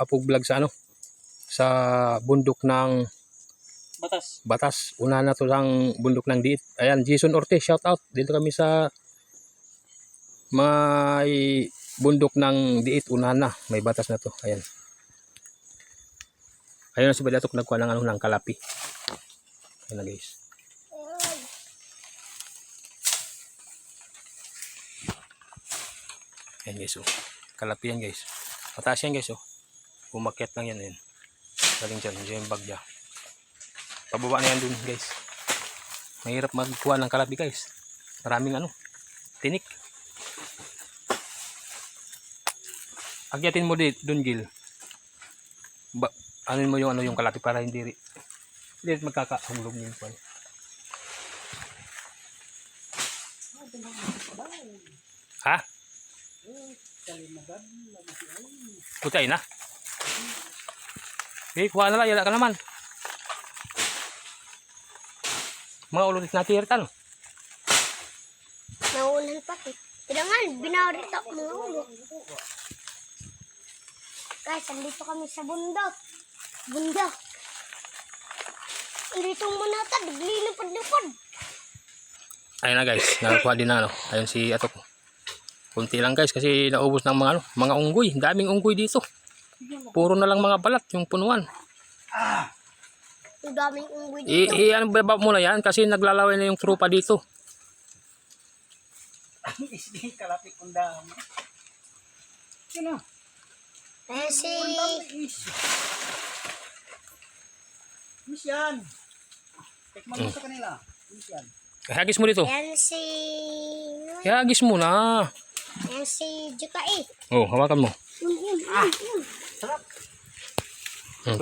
Apog Vlog sa sa bundok ng Batas. Una na to lang bundok ng Diit. Ayan, Jason Orte, shout out. Dito kami sa may bundok ng Diit, una na. May batas na to. Ayan. Ayun na si Badatok nagkuha ng ng kalapi. Ayan na guys. Ayan guys, oh. Kalapi yan guys. Mataas yan guys, oh. Umakyat lang yan, ayan. Galing dyan, dyan yung bag niya. Pababa na yan dun guys. Mahirap magkuha ng kalapi guys. Maraming tinik. Agyatin mo dun Gil. Anin mo yung kalapi para hindi magkakahulog yung pan. Ha? Putay na. Kuha na lang, yala ka naman. Mga ulo na tirtan. Naulan pa eh. Kailangan, binawarit ako mga ulo. Guys, andito kami sa bundok. Andito muna ito, naglilipad-lipad. Ayun na guys, nakakuha din na ayun si Atok. Kunti lang guys kasi naubos ng mga unggoy. Daming unggoy dito. Puro na lang mga balat yung punuan. Ang daming unggoy dito. Baba mo na yan kasi naglalaway na yung trupa dito. Isdi kalapit undang. Sino? Si Misyan. Tekman mo sa kanila. Misyan. Hagis mo dito. Yan si Hagis mo na. Yan si Jukai. Oh, hawakan mo. Sarap.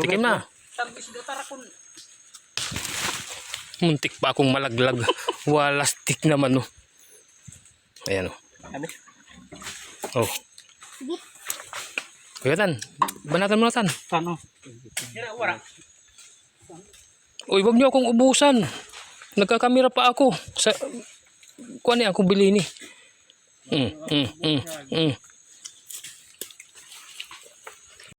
Tikim na. Tambis do tarakon. Muntik pa akong malaglag. Walastik naman Ayan Ano? Oh. Kuya Tan, banatan mo na Tan. Tano. Wala. Uy, wag niyo akong ubusan. Nagkakamera pa ako. Kuha niya akong bili ni.